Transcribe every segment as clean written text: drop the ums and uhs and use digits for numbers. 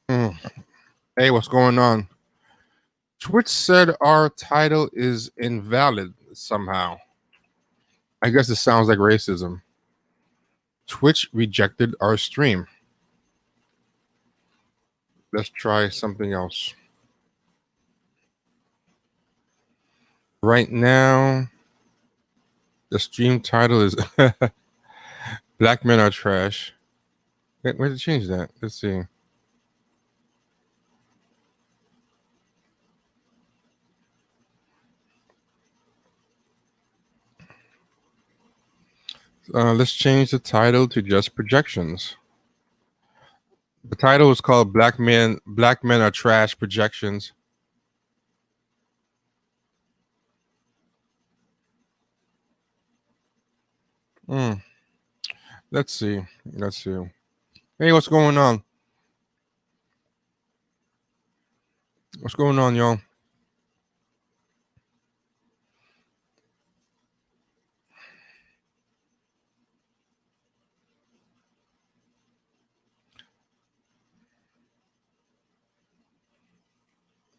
Mm. Hey, what's going on? Twitch said our title is invalid somehow. I guess it sounds like racism. Twitch rejected our stream. Let's try something else. Right now, the stream title is Black Men Are Trash. Where'd it change that? Let's see. Let's change the title to just projections. The title is called Black Men Are Trash Projections. Mm. Let's see. Hey, what's going on? What's going on, y'all?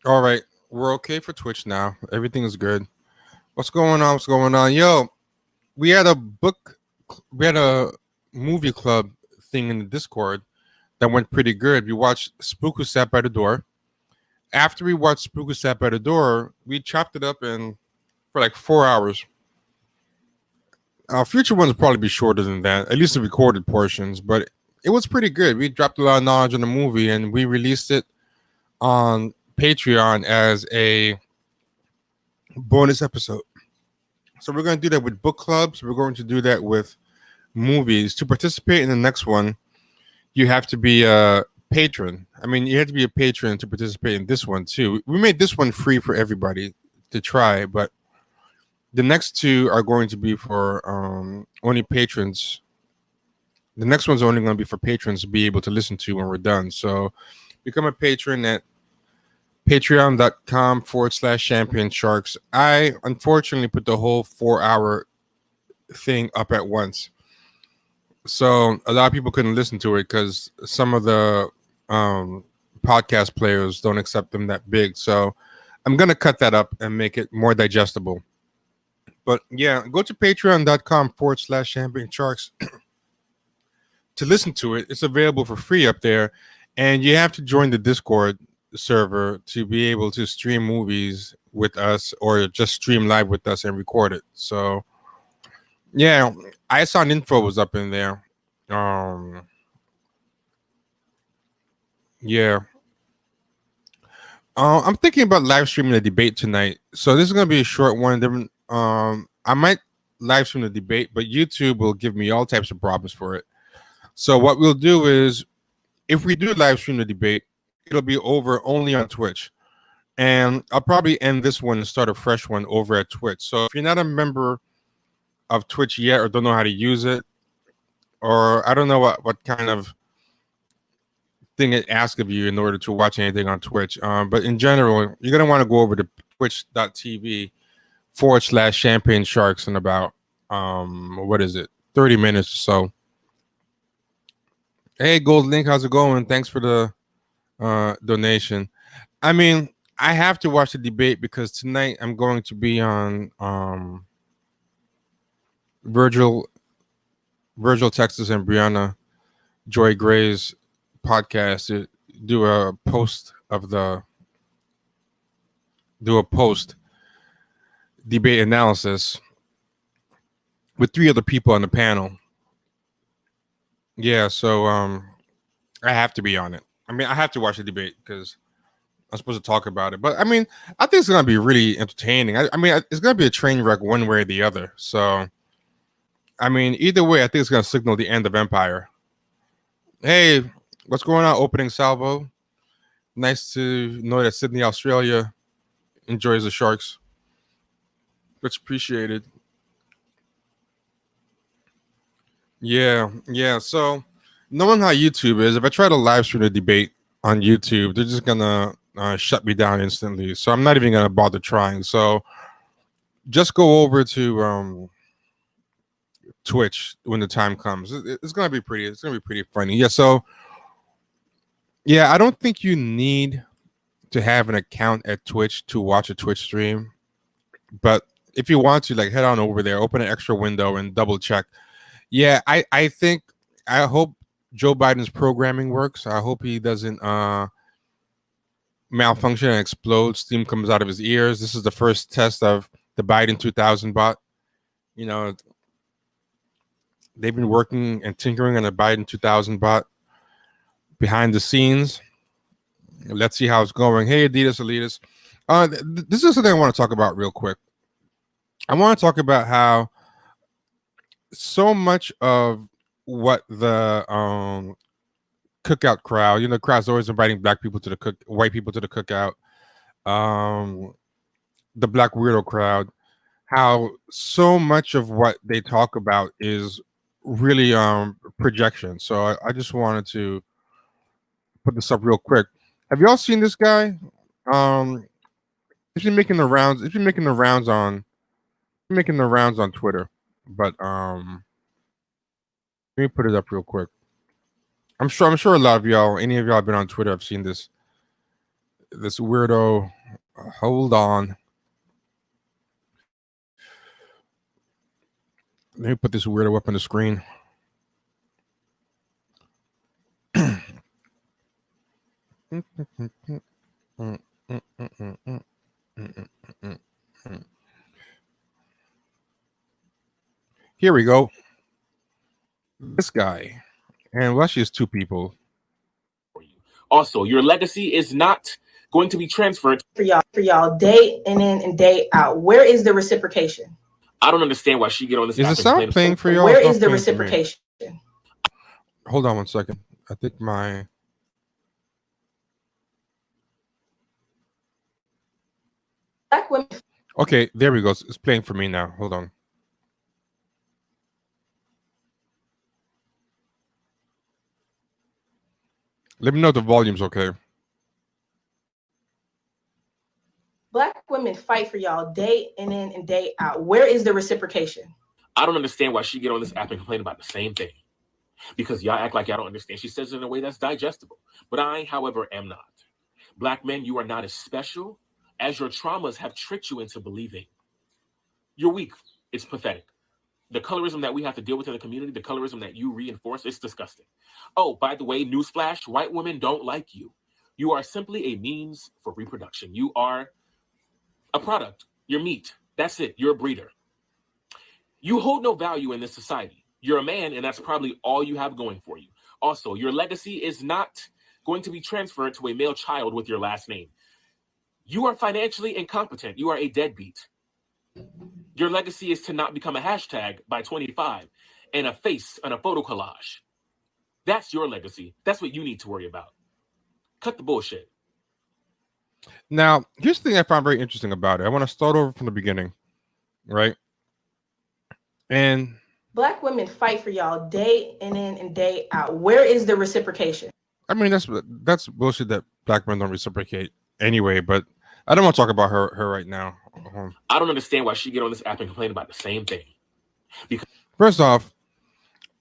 All right, we're okay for Twitch now. Everything is good. What's going on? What's going on? Yo, we had a movie club thing in the Discord that went pretty good. We watched Spook Who Sat by the Door. After we watched Spook Who Sat by the Door, we chopped it up in for like 4 hours. Future ones will probably be shorter than that, at least the recorded portions, but it was pretty good. We dropped a lot of knowledge on the movie and we released it on Patreon as a bonus episode. So we're going to do that with book clubs. We're going to do that with movies. To participate in the next one, you have to be a patron. I mean, you have to be a patron to participate in this one too. We made this one free for everybody to try, but the next two are going to be for only patrons. The next one's only going to be for patrons to be able to listen to when we're done. So become a patron at patreon.com/champagne sharks. I unfortunately put the whole 4 hour thing up at once. So a lot of people couldn't listen to it because some of the podcast players don't accept them that big. So I'm going to cut that up and make it more digestible. But yeah, go to patreon.com/champagne sharks to listen to it. It's available for free up there. And you have to join the Discord server to be able to stream movies with us or just stream live with us and record it. So yeah, ISON info was up in there. Yeah. I'm thinking about live streaming the debate tonight. So this is gonna be a short one. I might live stream the debate, but YouTube will give me all types of problems for it. So what we'll do is, if we do live stream the debate, it'll be over only on Twitch. And I'll probably end this one and start a fresh one over at Twitch. So if you're not a member of Twitch yet or don't know how to use it, or I don't know what kind of thing it asks of you in order to watch anything on Twitch. But in general, you're going to want to go over to twitch.tv/champagne sharks in about, 30 minutes or so. Hey, Gold Link, how's it going? Thanks for the donation. I mean, I have to watch the debate because tonight I'm going to be on Virgil Texas and Brianna Joy Gray's podcast to do a post debate analysis with 3 other people on the panel. Yeah, so I have to be on it. I mean, I have to watch the debate because I'm supposed to talk about it. But I mean, I think it's gonna be really entertaining. I mean, it's gonna be a train wreck one way or the other. So I mean, either way, I think it's gonna signal the end of Empire. Hey, what's going on, opening salvo? Nice to know that Sydney, Australia enjoys the Sharks. Much appreciated. Yeah. So knowing how YouTube is, if I try to live stream the debate on YouTube, they're just gonna shut me down instantly. So I'm not even gonna bother trying. So just go over to Twitch when the time comes. It's gonna be pretty. It's gonna be pretty funny. Yeah. So Yeah, I don't think you need to have an account at Twitch to watch a Twitch stream, but if you want to, like, head on over there, open an extra window, and double check. Yeah, I hope Joe Biden's programming works. I hope he doesn't malfunction and explode. Steam comes out of his ears. This is the first test of the Biden 2000 bot. You know, they've been working and tinkering on a Biden 2000 bot behind the scenes. Let's see how it's going. Hey, Adidas Elitas. This is something I want to talk about real quick. I want to talk about how so much of what the cookout crowd, the crowd's always inviting white people to the cookout, the black weirdo crowd, how so much of what they talk about is really projection. So I just wanted to put this up real quick. Have y'all seen this guy? He's been making the rounds. He's been making the rounds on Twitter. But let me put it up real quick. I'm sure a lot of y'all, any of y'all have been on Twitter, have seen this weirdo. Hold on. Let me put this weirdo up on the screen. Here we go. This guy. And well, actually, it's two people. Also, your legacy is not going to be transferred for y'all day in and day out. Where is the reciprocation? I don't understand why she get on this. Is the sound playing for y'all? Where is the reciprocation? Hold on one second. I think my black women. Okay, there we go. It's playing for me now. Hold on. Let me know if the volume's okay. Black women fight for y'all day in and day out. Where is the reciprocation? I don't understand why she get on this app and complain about the same thing. Because y'all act like y'all don't understand. She says it in a way that's digestible. But I, however, am not. Black men, you are not as special as your traumas have tricked you into believing. You're weak. It's pathetic. The colorism that we have to deal with in the community, the colorism that you reinforce, it's disgusting. Oh, by the way, newsflash, white women don't like you. You are simply a means for reproduction. You are a product. You're meat. That's it. You're a breeder. You hold no value in this society. You're a man, and that's probably all you have going for you. Also, your legacy is not going to be transferred to a male child with your last name. You are financially incompetent. You are a deadbeat. Your legacy is to not become a hashtag by 25 and a face on a photo collage. That's your legacy. That's what you need to worry about. Cut the bullshit. Now, here's the thing I found very interesting about it. I want to start over from the beginning, right? And black women fight for y'all day in and day out. Where is the reciprocation? I mean, that's bullshit that black men don't reciprocate anyway, but I don't want to talk about her right now. I don't understand why she get on this app and complain about the same thing. Because first off,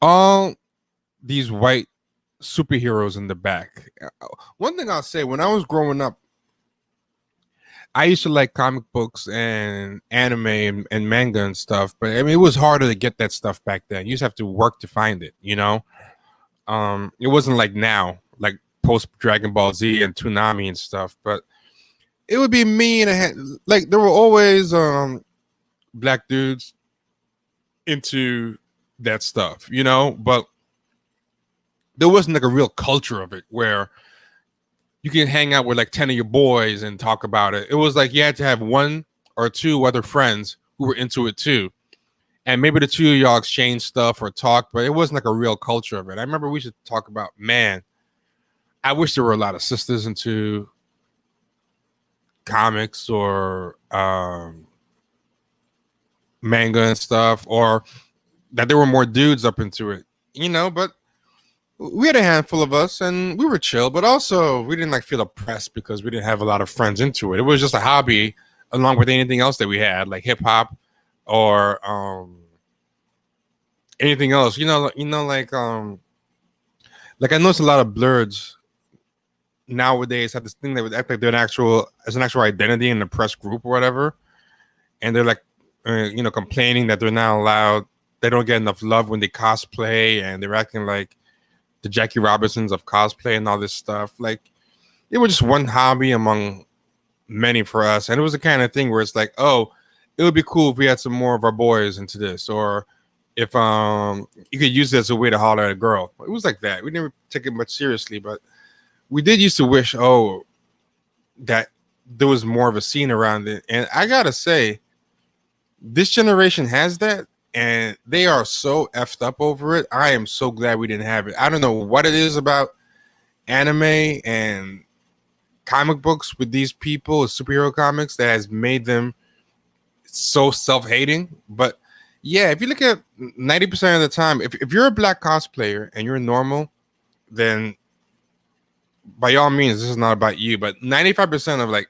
all these white superheroes in the back. One thing I'll say, when I was growing up, I used to like comic books and anime and manga and stuff, but I mean, it was harder to get that stuff back then. You just have to work to find it, you know? It wasn't like now, like post Dragon Ball Z and Toonami and stuff, but it would be me and like there were always black dudes into that stuff, you know, but there wasn't like a real culture of it where you can hang out with like 10 of your boys and talk about it. It was like you had to have one or two other friends who were into it too. And maybe the two of y'all exchange stuff or talk, but it wasn't like a real culture of it. I remember we should talk about, man, I wish there were a lot of sisters into comics or manga and stuff, or that there were more dudes up into it, you know, but we had a handful of us and we were chill, but also we didn't like feel oppressed because we didn't have a lot of friends into it. It was just a hobby along with anything else that we had, like hip hop or anything else, like I noticed a lot of blurs nowadays have this thing that would act like they're as an actual identity in the press group or whatever, and they're like, complaining that they're not allowed, they don't get enough love when they cosplay, and they're acting like the Jackie Robinsons of cosplay and all this stuff. Like, it was just one hobby among many for us, and it was the kind of thing where it's like, oh, it would be cool if we had some more of our boys into this, or if you could use it as a way to holler at a girl. It was like that. We never take it much seriously, but we did used to wish, that there was more of a scene around it. And I gotta say, this generation has that, and they are so effed up over it. I am so glad we didn't have it. I don't know what it is about anime and comic books with these people, superhero comics, that has made them so self-hating. But yeah, if you look at 90% of the time, if you're a black cosplayer and you're normal, then by all means, this is not about you. But 95% of like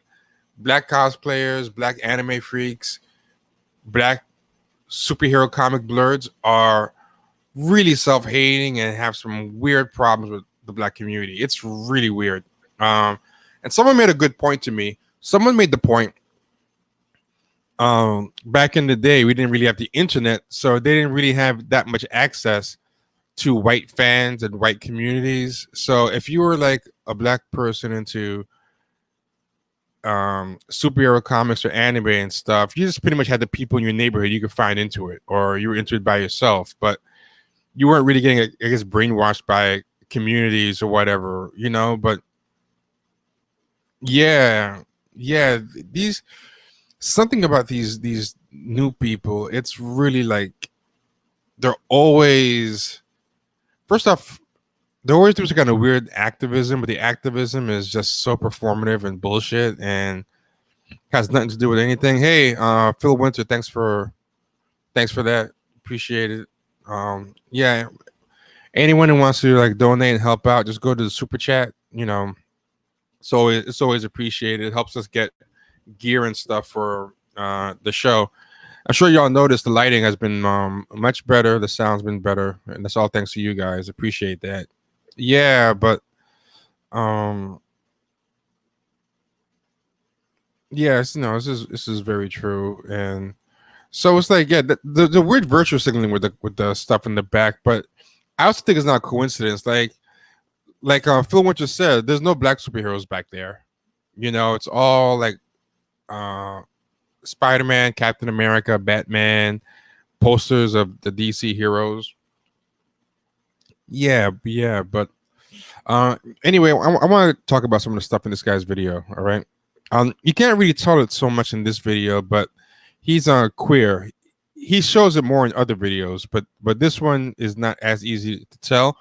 black cosplayers, black anime freaks, black superhero comic blurs are really self-hating and have some weird problems with the black community. It's really weird. And someone made a good point to me. Someone made the point, back in the day, we didn't really have the internet, so they didn't really have that much access to white fans and white communities. So if you were like a black person into superhero comics or anime and stuff, you just pretty much had the people in your neighborhood you could find into it, or you were into it by yourself, but you weren't really getting, I guess, brainwashed by communities or whatever, but yeah, these, something about these new people, it's really like they're always, first off, they're always doing some kind of weird activism, but the activism is just so performative and bullshit and has nothing to do with anything. Hey, Phil Winter, thanks for that. Appreciate it. Yeah. Anyone who wants to like donate and help out, just go to the super chat. So it's always appreciated. It helps us get gear and stuff for the show. I'm sure y'all noticed the lighting has been much better. The sound's been better, and that's all thanks to you guys. Appreciate that. Yeah, but yes, no, this is very true, and so it's like, yeah, the weird virtual signaling with the stuff in the back, but I also think it's not a coincidence. Like Phil Winter said, there's no black superheroes back there. It's all like Spider-Man, Captain America, Batman, posters of the DC heroes. Yeah, but anyway, I want to talk about some of the stuff in this guy's video. All right, you can't really tell it so much in this video, but he's queer. He shows it more in other videos, but this one is not as easy to tell,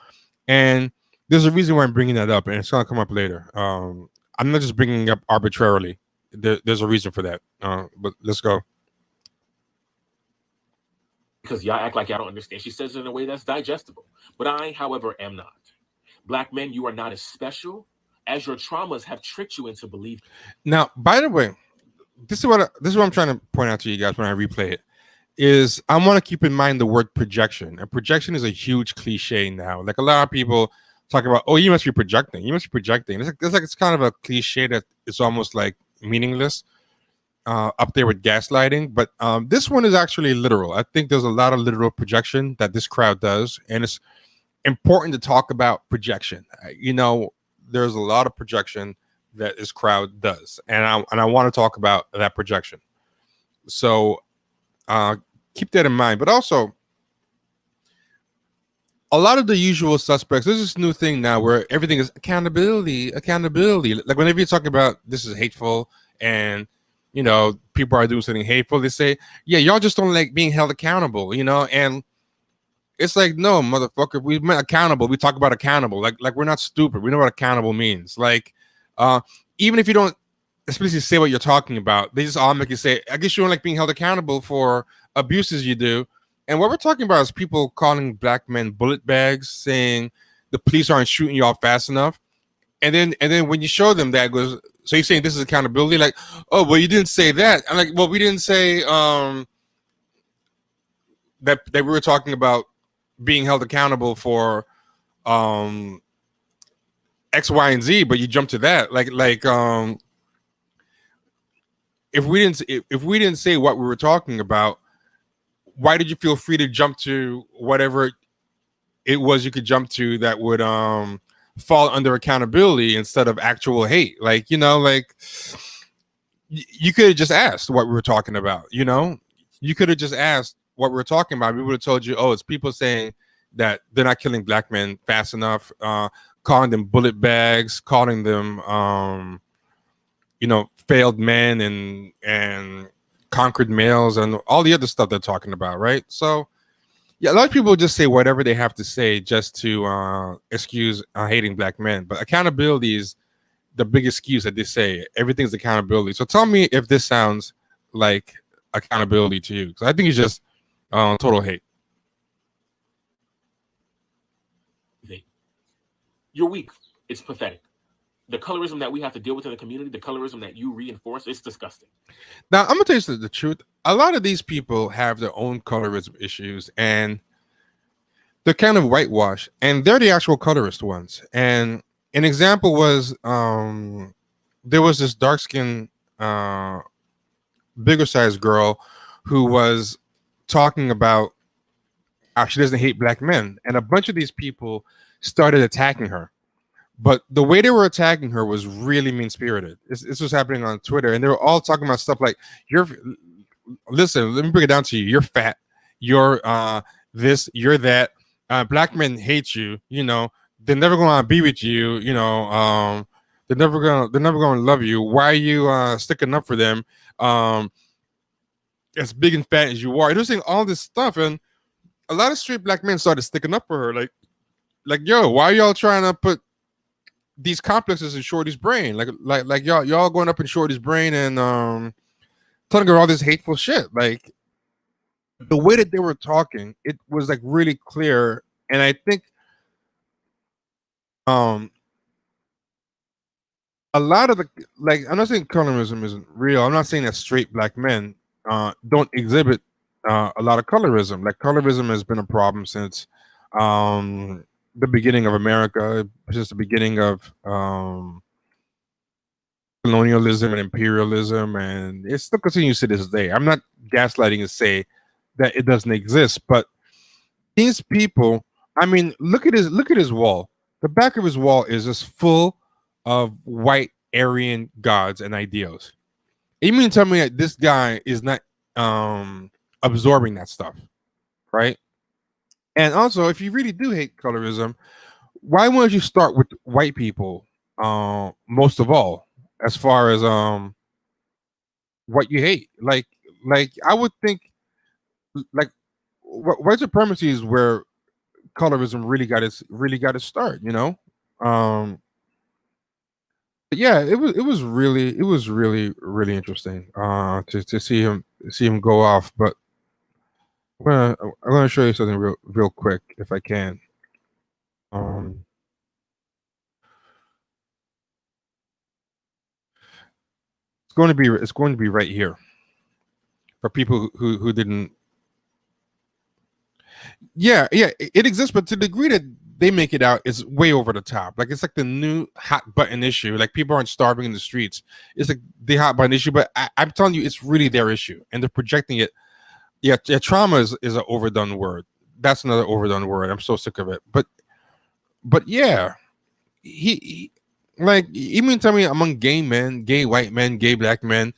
and there's a reason why I'm bringing that up, and it's gonna come up later. I'm not just bringing it up arbitrarily. There's a reason for that. But let's go. Because y'all act like y'all don't understand. She says it in a way that's digestible. But I, however, am not. Black men, you are not as special as your traumas have tricked you into believing. Now, by the way, this is what I'm trying to point out to you guys when I replay it. Is I want to keep in mind the word projection. And projection is a huge cliche now. Like a lot of people talk about, oh, you must be projecting. You must be projecting. It's kind of a cliche that it's almost like meaningless, up there with gaslighting. But this one is actually literal. I think there's a lot of literal projection that this crowd does, and it's important to talk about projection. There's a lot of projection that this crowd does, and I want to talk about that projection. So keep that in mind. But also, a lot of the usual suspects, there's this new thing now where everything is accountability. Like whenever you're talking about this is hateful and people are doing something hateful, they say, yeah, y'all just don't like being held accountable, and it's like, no, motherfucker, we meant accountable. We talk about accountable. Like we're not stupid. We know what accountable means. Like, even if you don't explicitly say what you're talking about, they just automatically say, I guess you don't like being held accountable for abuses you do. And what we're talking about is people calling black men bullet bags, saying the police aren't shooting y'all fast enough. And then when you show them that, goes, so you're saying this is accountability? Like, oh, well, you didn't say that. I'm like, well, we didn't say that we were talking about being held accountable for X, Y, and Z, but you jump to that. If we didn't say what we were talking about, why did you feel free to jump to whatever it was you could jump to that would fall under accountability instead of actual hate? Like, you could have just asked what we were talking about. You could have just asked what we were talking about. We would have told you, oh, it's people saying that they're not killing black men fast enough, calling them bullet bags, calling them failed men and conquered males and all the other stuff they're talking about, right? So yeah, a lot of people just say whatever they have to say just to excuse hating black men, but accountability is the big excuse that they say. Everything's accountability. So tell me if this sounds like accountability to you, because I think it's just total hate. You're weak. It's pathetic. The colorism that we have to deal with in the community, the colorism that you reinforce, it's disgusting. Now, I'm going to tell you the truth. A lot of these people have their own colorism issues, and they're kind of whitewashed, and they're the actual colorist ones. And an example was there was this dark-skinned, bigger-sized girl who was talking about how she doesn't hate black men, and a bunch of these people started attacking her. But the way they were attacking her was really mean-spirited. This was happening on Twitter, and they were all talking about stuff like, listen, let me break it down to you. You're fat. You're this. You're that. Black men hate you. They're never going to be with you. They're never going to love you. Why are you sticking up for them? As big and fat as you are. They're saying all this stuff, and a lot of straight black men started sticking up for her. Like, yo, why are y'all trying to put these complexes in Shorty's brain? Like y'all going up in Shorty's brain and telling her all this hateful shit. Like, the way that they were talking, it was like really clear. And I think a lot of I'm not saying colorism isn't real. I'm not saying that straight black men don't exhibit a lot of colorism. Like, colorism has been a problem since the beginning of America, since the beginning of colonialism and imperialism, and it still continues to this day. I'm not gaslighting to say that it doesn't exist, but these people, I mean, look at his wall. The back of his wall is just full of white Aryan gods and ideals. You mean to tell me that this guy is not absorbing that stuff, right? And also, if you really do hate colorism, why wouldn't you start with white people most of all, as far as what you hate? Like I would think, like, white supremacy is where colorism really got its start, but yeah, it was really interesting to see him go off. But I'm gonna show you something real quick if I can. It's going to be right here for people who didn't. Yeah, it exists, but to the degree that they make it out, it's way over the top. Like, it's like the new hot button issue. Like, people aren't starving in the streets. It's like the hot button issue, but I'm telling you, it's really their issue, and they're projecting it. Yeah, trauma is an overdone word. That's another overdone word. I'm so sick of it. But yeah, he like, you mean tell me among gay men, gay white men, gay black men,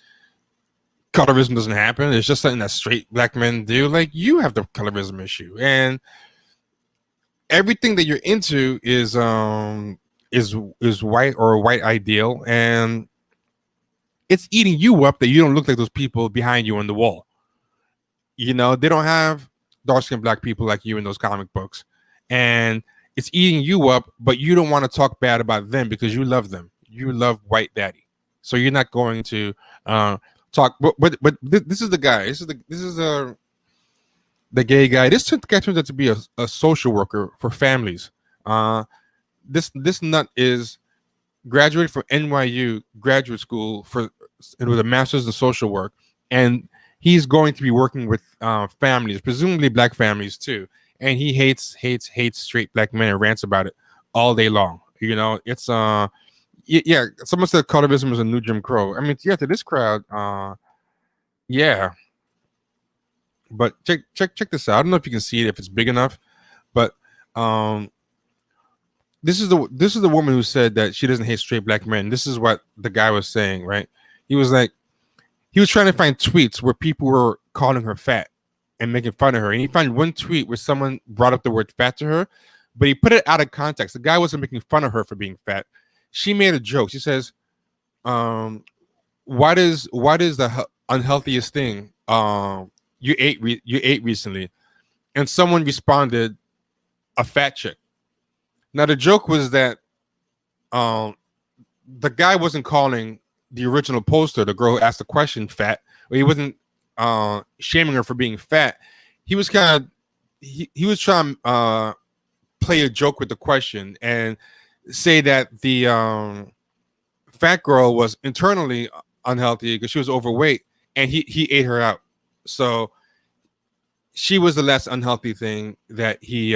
colorism doesn't happen? It's just something that straight black men do. Like, you have the colorism issue, and everything that you're into is white or a white ideal, and it's eating you up that you don't look like those people behind you on the wall. They don't have dark-skinned black people like you in those comic books, and it's eating you up, but you don't want to talk bad about them because you love them. You love white daddy, so you're not going to talk. But this is the guy. This is the gay guy. This guy turns out to be a social worker for families. This nut is graduated from NYU graduate school with a master's in social work, and he's going to be working with families, presumably black families too. And he hates straight black men and rants about it all day long. You know, it's yeah. Someone said colorism is a new Jim Crow. I mean, yeah, to this crowd, yeah. But check this out. I don't know if you can see it if it's big enough, but um, this is the woman who said that she doesn't hate straight black men. This is what the guy was saying, right? He was like, he was trying to find tweets where people were calling her fat and making fun of her, and he found one tweet where someone brought up the word fat to her, but he put it out of context. The guy wasn't making fun of her for being fat. She made a joke. She says, um, what is the unhealthiest thing you ate recently? And someone responded, a fat chick. Now the joke was that um the guy wasn't calling the original poster, the girl who asked the question, fat, or he wasn't shaming her for being fat. He was kind of he was trying to play a joke with the question and say that the fat girl was internally unhealthy because she was overweight, and he ate her out. So she was the less unhealthy thing that he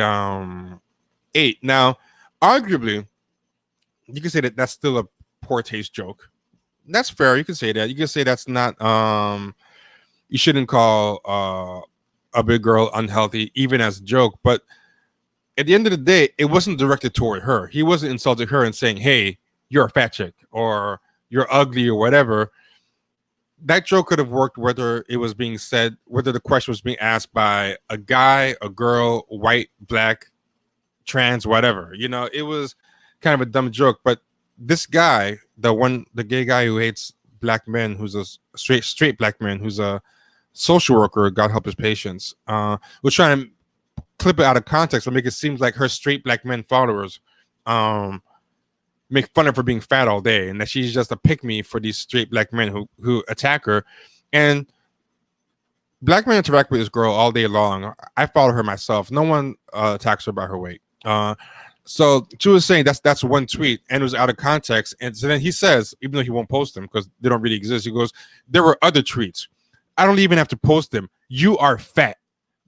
ate. Now, arguably, you can say that that's still a poor taste joke. That's fair. You can say that. You can say that's not you shouldn't call a big girl unhealthy even as a joke, but at the end of the day, it wasn't directed toward her. He wasn't insulting her and saying, "Hey, you're a fat chick," or "You're ugly," or whatever. That joke could have worked whether it was being said, whether the question was being asked by a guy, a girl, white, black, trans, whatever. You know, it was kind of a dumb joke. But this guy, the gay guy who hates black men, who's a straight black man, who's a social worker, God help his patients, was trying to clip it out of context and make it seem like her straight black men followers make fun of her being fat all day, and that she's just a pick me for these straight black men who attack her. And black men interact with this girl all day long. I follow her myself. No one attacks her about her weight. So she was saying that's one tweet, and it was out of context. And so then he says, even though he won't post them because they don't really exist, he goes, there were other tweets. I don't even have to post them. You are fat.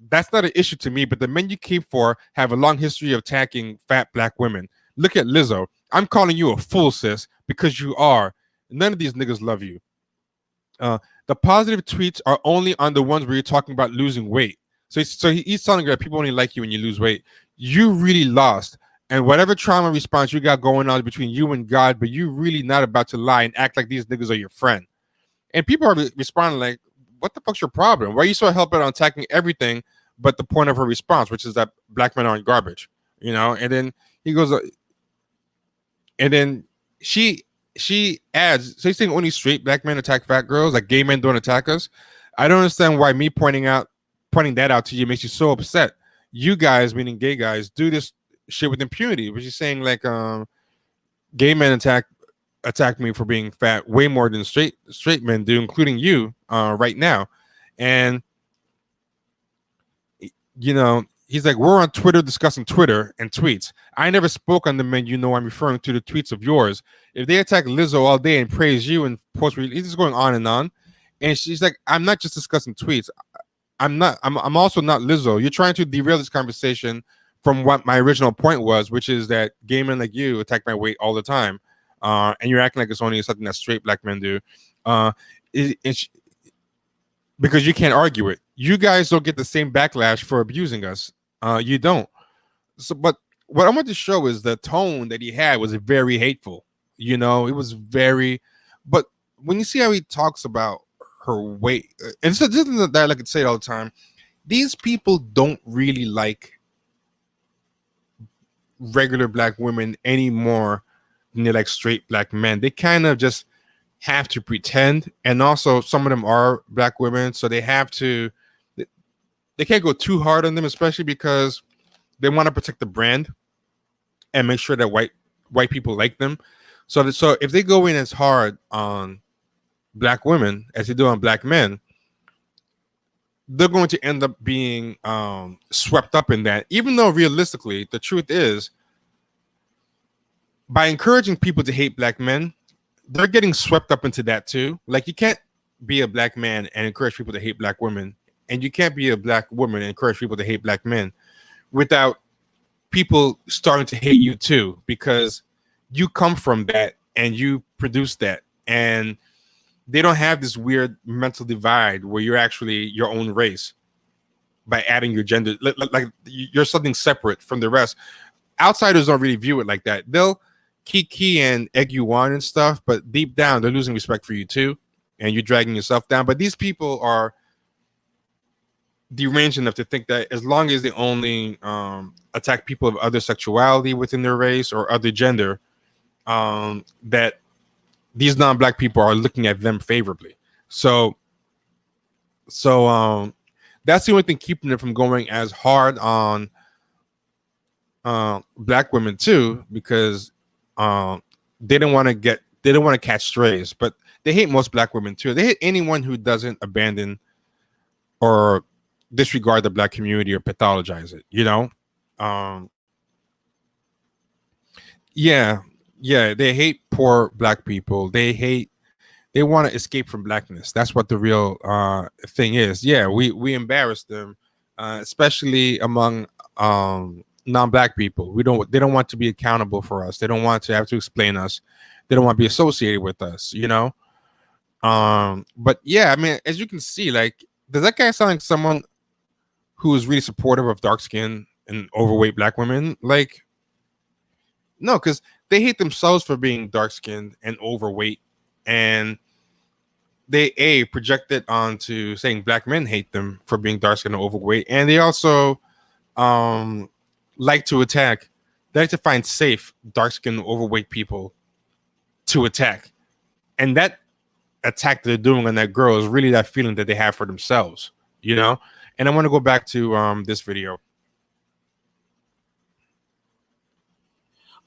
That's not an issue to me, but the men you keep for have a long history of attacking fat black women. Look at Lizzo. I'm calling you a fool, sis, because you are. None of these niggas love you. The positive tweets are only on the ones where you're talking about losing weight. So he's telling you that people only like you when you lose weight. You really lost. And whatever trauma response you got going on between you and God, but you really not about to lie and act like these niggas are your friend. And people are responding like, what the fuck's your problem? Why are you so hell bent on attacking everything but the point of her response, which is that black men aren't garbage, you know? And then he goes, and then she adds, so he's saying only straight black men attack fat girls, like gay men don't attack us. I don't understand why me pointing that out to you makes you so upset. You guys, meaning gay guys, do this shit with impunity, which is saying like gay men attack me for being fat way more than straight men do, including you right now. And you know, he's like, we're on Twitter discussing Twitter and tweets. I never spoke on the men you know I'm referring to the tweets of yours. If they attack Lizzo all day and praise you and post, he's just going on. And she's like, I'm not just discussing tweets. I'm also not Lizzo. You're trying to derail this conversation from what my original point was, which is that gay men like you attack my weight all the time. And you're acting like it's only something that straight black men do. Because you can't argue it. You guys don't get the same backlash for abusing us. You don't. So, but what I want to show is the tone that he had was very hateful. You know, it was very. But when you see how he talks about her weight, and so this isn't that I could say it all the time. These people don't really like regular black women anymore than they like straight black men. They kind of just have to pretend, and also some of them are black women, so they have to. They can't go too hard on them, especially because they want to protect the brand and make sure that white people like them. So if they go in as hard on black women as they do on black men, they're going to end up being swept up in that. Even though realistically, the truth is, by encouraging people to hate black men, they're getting swept up into that too. Like, you can't be a black man and encourage people to hate black women, and you can't be a black woman and encourage people to hate black men without people starting to hate you too. Because you come from that and you produce that, and they don't have this weird mental divide where you're actually your own race by adding your gender. Like you're something separate from the rest. Outsiders don't really view it like that. They'll kiki and egg you on and stuff, but deep down they're losing respect for you too, and you're dragging yourself down. But these people are deranged enough to think that as long as they only attack people of other sexuality within their race or other gender, that these non-black people are looking at them favorably. So that's the only thing keeping them from going as hard on black women too, because they don't want to catch strays. But they hate most black women too. They hate anyone who doesn't abandon or disregard the black community or pathologize it, you know. They hate poor black people. They want to escape from blackness. That's what the real thing is. Yeah, we embarrass them, especially among non-black people. They don't want to be accountable for us. They don't want to have to explain us. They don't want to be associated with us, you know. But yeah, I mean, as you can see, like, does that guy sound like someone who is really supportive of dark skin and overweight black women? Like, no, because they hate themselves for being dark skinned and overweight, and they project it onto saying black men hate them for being dark skinned and overweight, and they also like to attack. They like to find safe dark skinned overweight people to attack, and that attack they're doing on that girl is really that feeling that they have for themselves, you know. And I want to go back to this video.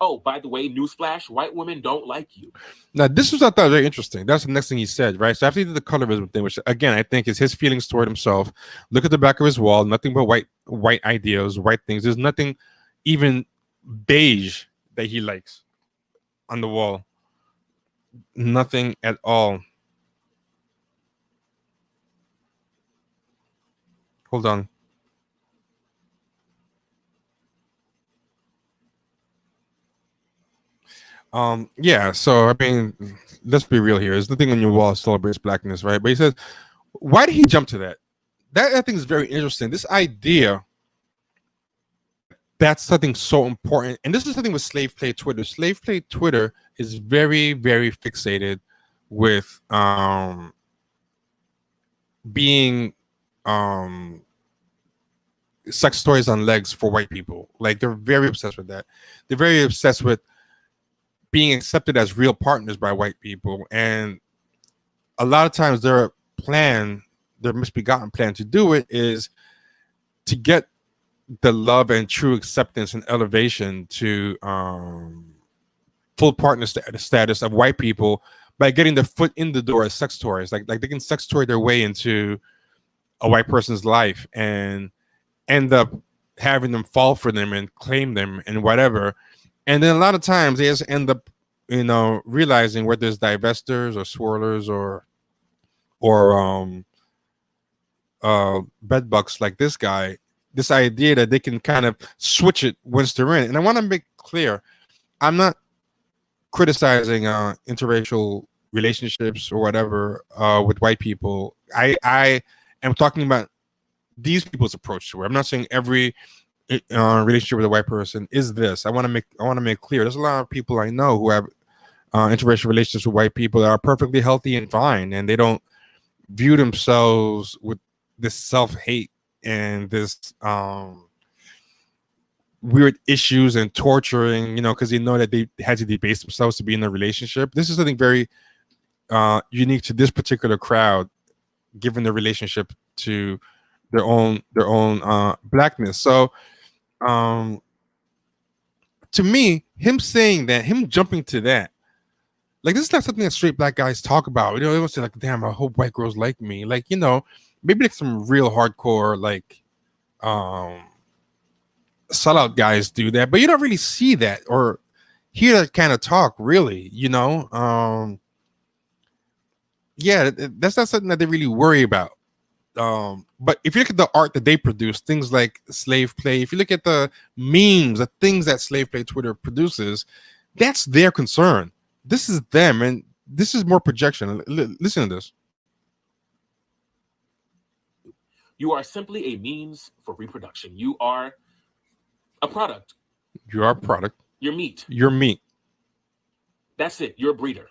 Oh, by the way, newsflash, white women don't like you. Now, this was, I thought, very interesting. That's the next thing he said, right? So after he did the colorism thing, which again I think is his feelings toward himself. Look at the back of his wall, nothing but white ideals, white things. There's nothing even beige that he likes on the wall. Nothing at all. Hold on. Yeah, so I mean, let's be real here. There's nothing on your wall that celebrates blackness, right? But he says, why did he jump to that? That I think is very interesting. This idea that's something so important, and this is something with slave play Twitter. Slave play Twitter is very, very fixated with being sex toys on legs for white people. Like, they're very obsessed with that. They're very obsessed with being accepted as real partners by white people, and a lot of times their misbegotten plan to do it is to get the love and true acceptance and elevation to full partner status of white people by getting their foot in the door as sex toys. Like they can sex toy their way into a white person's life and end up having them fall for them and claim them and whatever. And then a lot of times they just end up, you know, realizing where there's divestors or swirlers or bedbugs like this guy, this idea that they can kind of switch it once they're in. And I want to make clear, I'm not criticizing interracial relationships or whatever with white people. I am talking about these people's approach to it. I'm not saying every relationship with a white person is this. I want to make clear. There's a lot of people I know who have interracial relationships with white people that are perfectly healthy and fine, and they don't view themselves with this self-hate and this weird issues and torturing, you know, because they know that they had to debase themselves to be in a relationship. This is something very unique to this particular crowd, given their relationship to their own blackness. So to me, him saying that, him jumping to that, like, this is not something that straight black guys talk about. You know, they don't say like, damn, I hope white girls like me. Like, you know, maybe like some real hardcore like sellout guys do that, but you don't really see that or hear that kind of talk, really, you know. Yeah, that's not something that they really worry about. But if you look at the art that they produce, things like slave play, if you look at the memes, the things that slave play Twitter produces, That's their concern. This is them, and this is more projection. Listen to this. You are simply a means for reproduction. You are a product. You are a product. You're meat. You're meat. That's it. You're a breeder.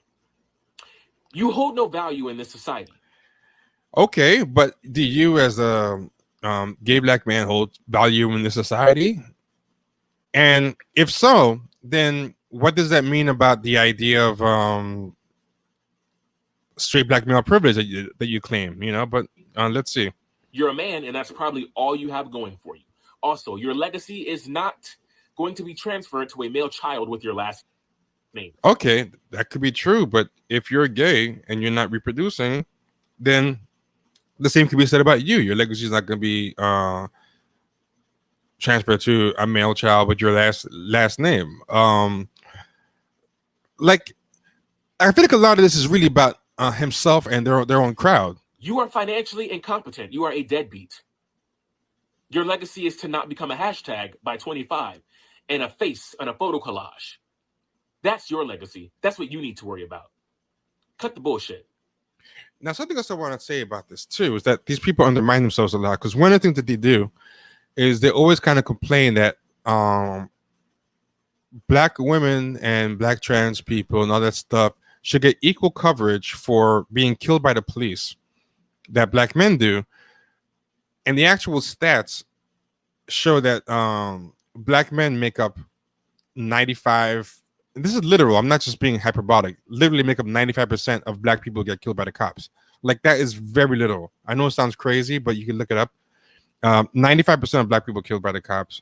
You hold no value in this society. Okay, but do you, as a gay black man, hold value in this society? And if so, then what does that mean about the idea of straight black male privilege that you claim? You know, but let's see. You're a man, and that's probably all you have going for you. Also, your legacy is not going to be transferred to a male child with your last name. Okay, that could be true, but if you're gay and you're not reproducing, then the same could be said about you. Your legacy is not going to be transferred to a male child with your last name. Like, I feel like a lot of this is really about himself and their own crowd. You are financially incompetent. You are a deadbeat. Your legacy is to not become a hashtag by 25 and a face on a photo collage. That's your legacy. That's what you need to worry about. Cut the bullshit. Now, something else I want to say about this too is that these people undermine themselves a lot, because one of the things that they do is they always kind of complain that black women and black trans people and all that stuff should get equal coverage for being killed by the police that black men do. And the actual stats show that black men make up 95. This is literal. I'm not just being hyperbolic. Literally make up 95% of black people get killed by the cops. Like, that is very little. I know it sounds crazy, but you can look it up. 95% of black people killed by the cops.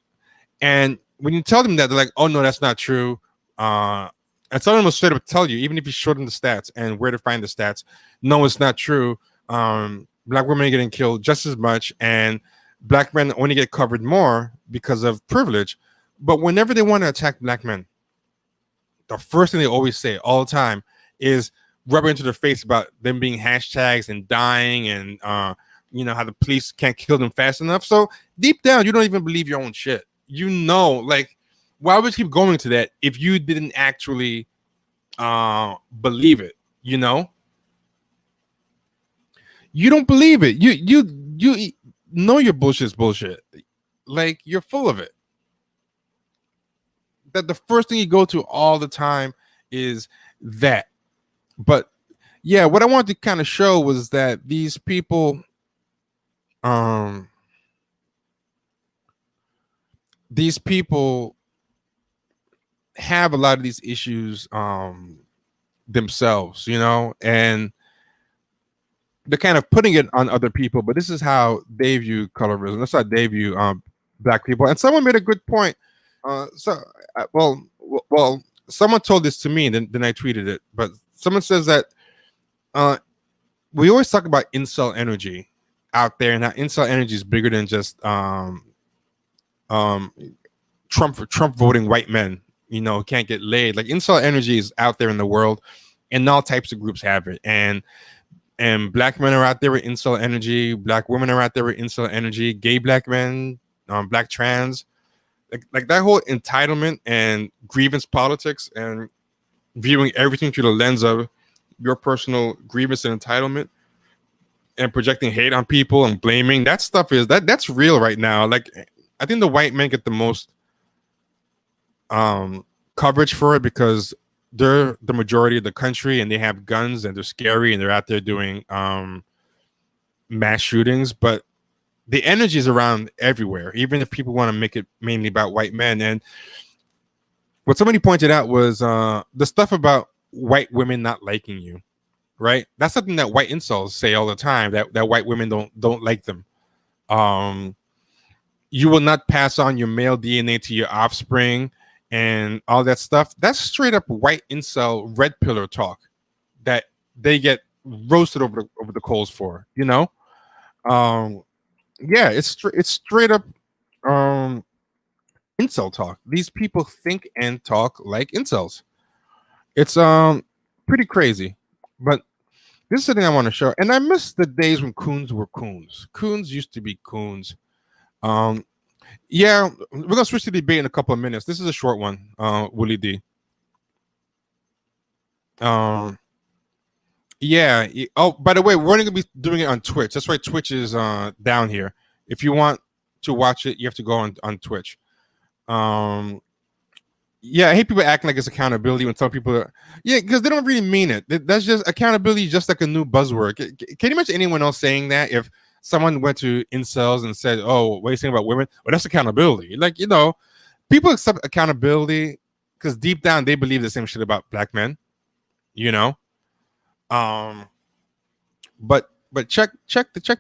And when you tell them that, they're like, oh, no, that's not true. And some of them will straight up tell you, even if you show them the stats and where to find the stats, no, it's not true. Black women are getting killed just as much, and black men only get covered more because of privilege. But whenever they want to attack black men, the first thing they always say all the time is rub it into their face about them being hashtags and dying, and how the police can't kill them fast enough. So deep down, you don't even believe your own shit. Like, why would you keep going to that if you didn't actually believe it? You don't believe it. You know your bullshit's bullshit. Like, you're full of it. That the first thing you go to all the time is that. But yeah, what I wanted to kind of show was that these people have a lot of these issues themselves, and they're kind of putting it on other people. But this is how they view colorism. That's how they view black people. And someone made a good point. Well, someone told this to me, and then I tweeted it. But someone says that we always talk about incel energy out there, and how incel energy is bigger than just Trump voting white men, can't get laid. Like, incel energy is out there in the world, and all types of groups have it. And black men are out there with incel energy. Black women are out there with incel energy. Gay black men, black trans, like that whole entitlement and grievance politics, and viewing everything through the lens of your personal grievance and entitlement, and projecting hate on people and blaming. That stuff that's real right now. Like, I think the white men get the most coverage for it because they're the majority of the country, and they have guns, and they're scary, and they're out there doing mass shootings. But the energy is around everywhere, even if people want to make it mainly about white men. And what somebody pointed out was the stuff about white women not liking you, right? That's something that white incels say all the time, that white women don't like them. You will not pass on your male DNA to your offspring, and all that stuff. That's straight up white incel red pillar talk that they get roasted over the coals for. Yeah, it's straight up incel talk. These people think and talk like incels. It's pretty crazy. But this is the thing I want to show. And I miss the days when coons were coons. Coons used to be coons. Yeah, we're gonna switch to debate in a couple of minutes. This is a short one, Willie D. Yeah. Oh, by the way, we're only gonna be doing it on Twitch. That's why Twitch is down here. If you want to watch it, you have to go on Twitch. Um, yeah, I hate people acting like it's accountability when some people are, yeah, because they don't really mean it. That's just accountability, is just like a new buzzword. Can you imagine anyone else saying that? If someone went to incels and said, "Oh, what are you saying about women?" Well, that's accountability. Like, people accept accountability because deep down they believe the same shit about black men. You know, um, but check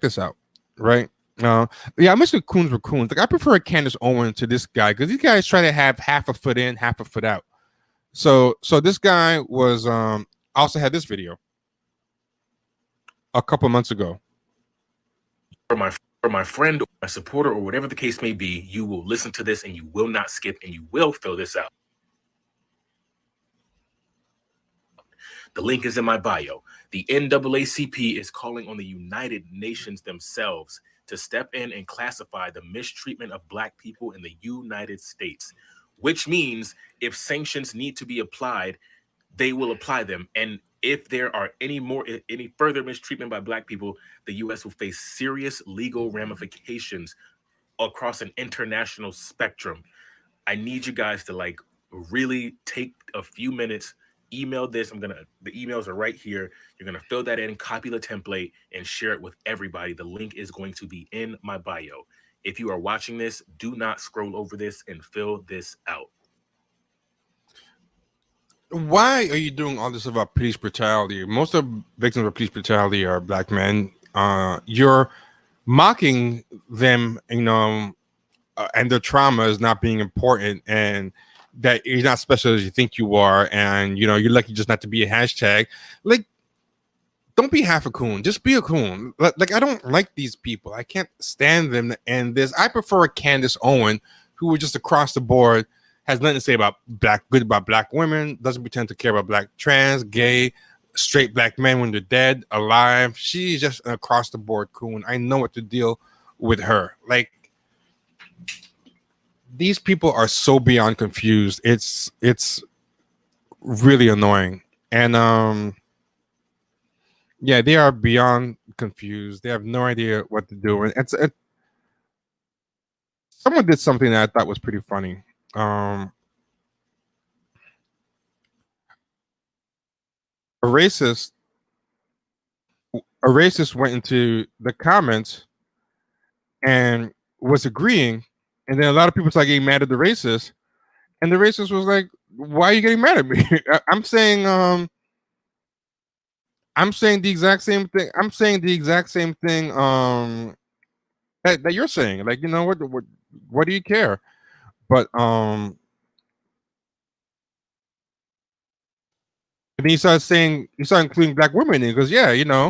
this out, right? Yeah, I mentioned coons were coons. Like, I prefer Candace Owen to this guy because these guys try to have half a foot in, half a foot out. So this guy was also had this video a couple months ago. For my friend or my supporter or whatever the case may be, you will listen to this and you will not skip and you will fill this out. The link is in my bio. The NAACP is calling on the United Nations themselves to step in and classify the mistreatment of Black people in the United States, which means if sanctions need to be applied, they will apply them. And if there are any further mistreatment by Black people, the U.S. will face serious legal ramifications across an international spectrum. I need you guys to really take a few minutes, email this. The emails are right here. You're gonna fill that in, copy the template, and share it with everybody. The link is going to be in my bio. If you are watching this, do not scroll over this and fill this out. Why are you doing all this about police brutality? Most of victims of police brutality are black men. You're mocking them, and their trauma is not being important, and that you're not special as you think you are, and you're lucky just not to be a hashtag. Like, don't be half a coon, just be a coon. Like, I don't like these people, I can't stand them. And I prefer Candace Owen, who was just across the board, has nothing to say about good about black women, doesn't pretend to care about black, trans, gay, straight black men when they're dead, alive. She's just an across the board coon. I know what to deal with her. Like, these people are so beyond confused. It's really annoying. And yeah, they are beyond confused. They have no idea what to do. And someone did something that I thought was pretty funny. A racist went into the comments and was agreeing, and then a lot of people started getting mad at the racist, and the racist was like, "Why are you getting mad at me? I'm saying the exact same thing. I'm saying the exact same thing that you're saying. Like, what do you care?" But and then he started including black women, and he goes, "Yeah,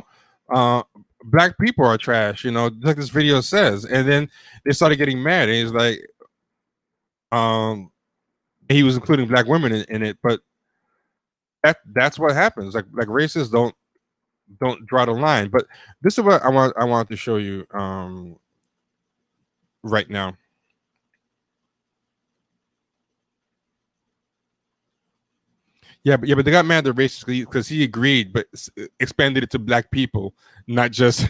uh black people are trash, like this video says." And then they started getting mad, and he's like, he was including black women in it, but that's what happens. Like racists don't draw the line. But this is what I want to show you right now. Yeah, but they got mad at the racist because he agreed, but expanded it to black people, not just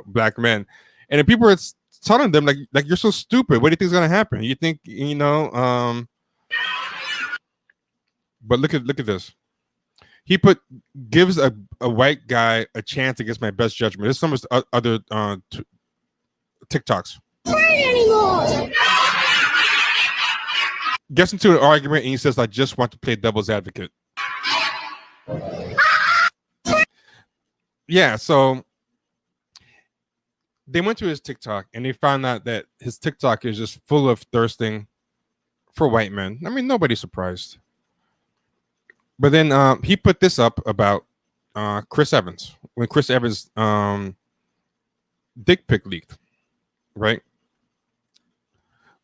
black men. And then people are telling them like you're so stupid. What do you think is gonna happen? You think But look at this. He gives a white guy a chance against my best judgment. There's some other TikToks. Gets into an argument and he says, "I just want to play devil's advocate." Yeah, so they went to his TikTok and they found out that his TikTok is just full of thirsting for white men. I mean, nobody's surprised. But then he put this up about Chris Evans, when Chris Evans dick pic leaked, right?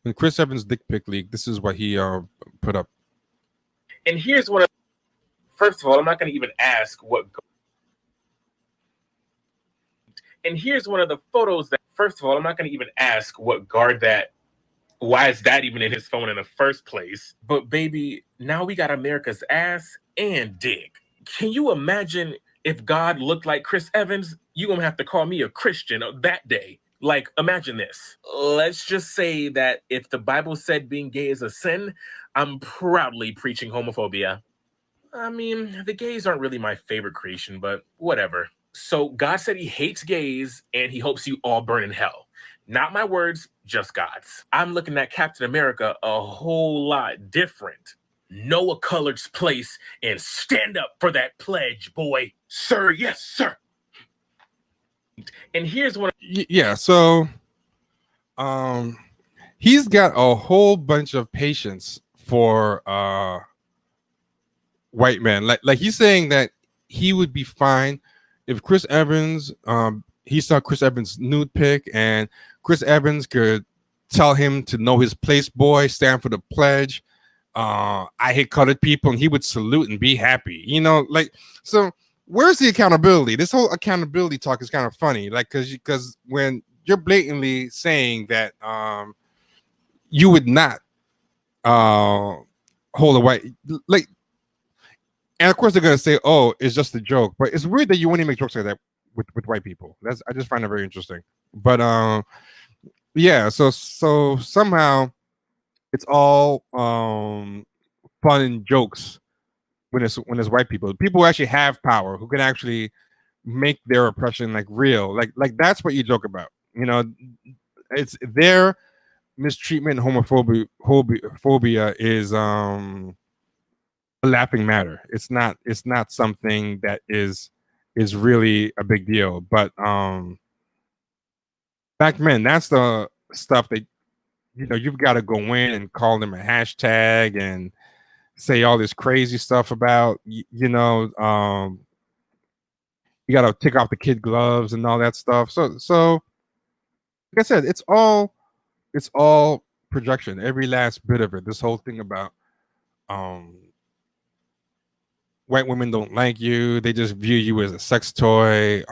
When Chris Evans dick pic leaked, this is what he put up. And here's what. First of all, I'm not going to even ask what. And here's one of the photos that. First of all, I'm not going to even ask what guard that. Why is that even in his phone in the first place? But baby, now we got America's ass and dick. Can you imagine if God looked like Chris Evans? You're going to have to call me a Christian that day. Like, imagine this. Let's just say that if the Bible said being gay is a sin, I'm proudly preaching homophobia. I mean, the gays aren't really my favorite creation, but whatever. So God said he hates gays and he hopes you all burn in hell. Not my words, just God's. I'm looking at Captain America a whole lot different. Know a colored's place and stand up for that pledge, boy. Sir, yes, sir. And here's what. Yeah, so he's got a whole bunch of patience for white men. Like he's saying that he would be fine if Chris Evans he saw Chris Evans' nude pic and Chris Evans could tell him to know his place, boy, stand for the pledge. I hate colored people, and he would salute and be happy. You know, like, so where's the accountability? This whole accountability talk is kind of funny, like, because when you're blatantly saying that you would not hold a white, like, and of course they're gonna say, oh, it's just a joke, but it's weird that you want to make jokes like that with white people. I just find it very interesting. But yeah, so somehow it's all fun and jokes when it's white people who actually have power, who can actually make their oppression like real, like that's what you joke about. You know, it's their mistreatment, phobia is a laughing matter. It's not something that is really a big deal. But back then, that's the stuff that, you know, you've got to go in and call them a hashtag and say all this crazy stuff about, you know, you got to take off the kid gloves and all that stuff. So like I said, it's all projection. Every last bit of it. This whole thing about um white women don't like you. They just view you as a sex toy.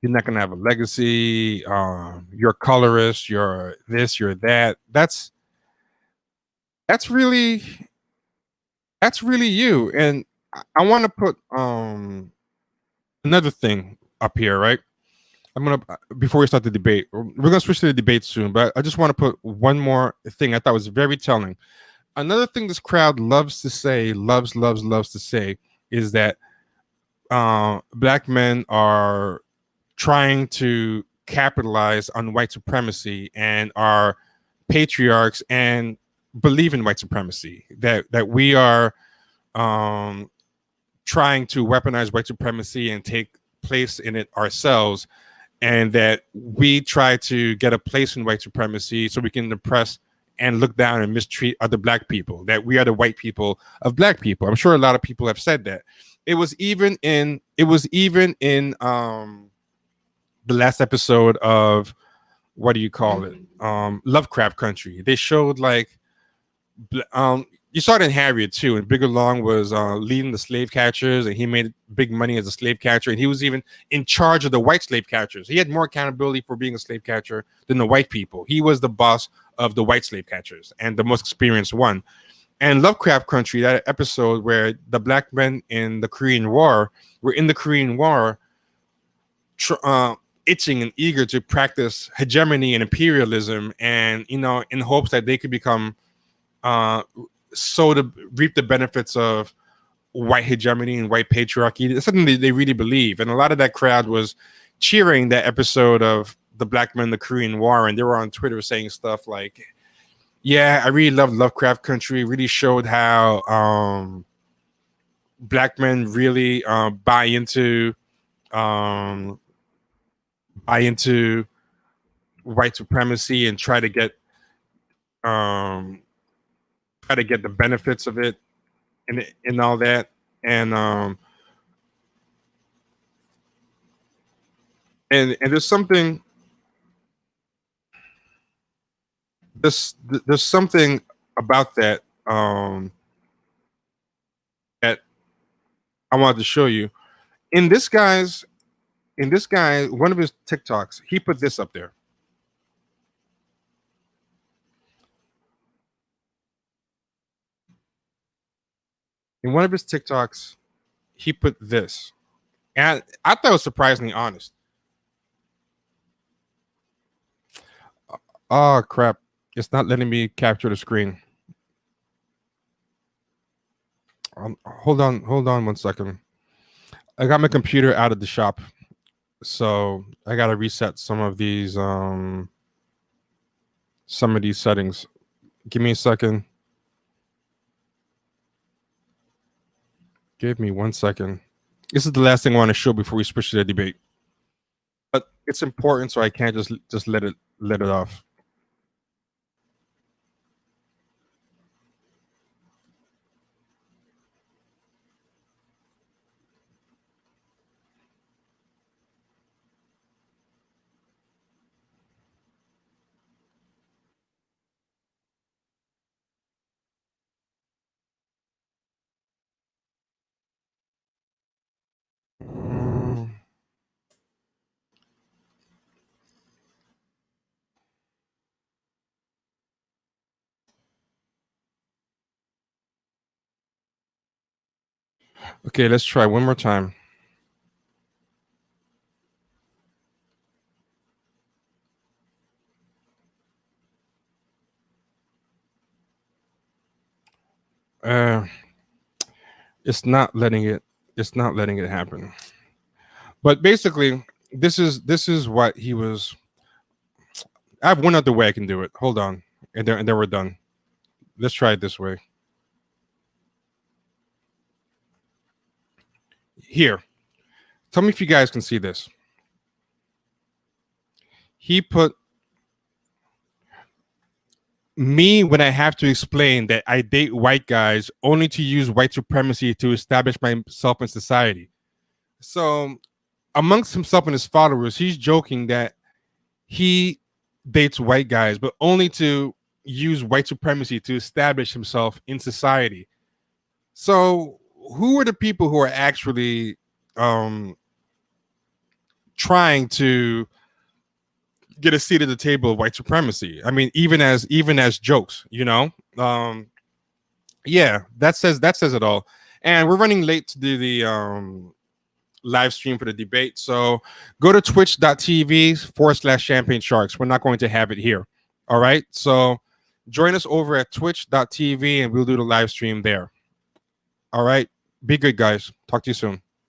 You're not gonna have a legacy. You're colorist. You're this. You're that. That's really you. And I want to put another thing up here, right? I'm gonna before we start the debate. We're gonna switch to the debate soon, but I just want to put one more thing I thought was very telling. Another thing this crowd loves to say, loves to say, is that black men are trying to capitalize on white supremacy and are patriarchs and believe in white supremacy. That we are trying to weaponize white supremacy and take place in it ourselves, and that we try to get a place in white supremacy so we can oppress and look down and mistreat other black people, that we are the white people of black people. I'm sure a lot of people have said that. It was even in the last episode of, what do you call it? Lovecraft Country. They showed like you saw it in Harriet too, and Bigger Long was leading the slave catchers, and he made big money as a slave catcher, and he was even in charge of the white slave catchers. He had more accountability for being a slave catcher than the white people. He was the boss of the white slave catchers and the most experienced one. And Lovecraft Country, that episode where the black men in the Korean War were in the Korean War, itching and eager to practice hegemony and imperialism, and, you know, in hopes that they could become so to reap the benefits of white hegemony and white patriarchy. It's something they really believe. And a lot of that crowd was cheering that episode of the black men in the Korean War, and they were on Twitter saying stuff like, yeah, I really loved Lovecraft Country. It really showed how black men really buy into white supremacy and try to get the benefits of it and all that. And there's something there's something about that that I wanted to show you. In this guy, one of his TikToks, he put this up there. In one of his TikToks, he put this. And I thought it was surprisingly honest. Oh, crap. It's not letting me capture the screen. Hold on 1 second. I got my computer out of the shop, so I got to reset some of these settings. Give me a second. Give me 1 second. This is the last thing I want to show before we switch to the debate. But it's important, so I can't just let it off. Okay, let's try one more time. It's not letting it happen. But basically, this is what he was. I have one other way I can do it. Hold on, and then we're done. Let's try it this way. Here, tell me if you guys can see this. He put me when I have to explain that I date white guys only to use white supremacy to establish myself in society. So, amongst himself and his followers, he's joking that he dates white guys, but only to use white supremacy to establish himself in society. So, who are the people who are actually trying to get a seat at the table of white supremacy? I mean, even as jokes, you know. Yeah, that says it all. And we're running late to do the live stream for the debate. So go to twitch.tv/champagne sharks. We're not going to have it here. All right. So join us over at twitch.tv and we'll do the live stream there. All right. Be good, guys. Talk to you soon.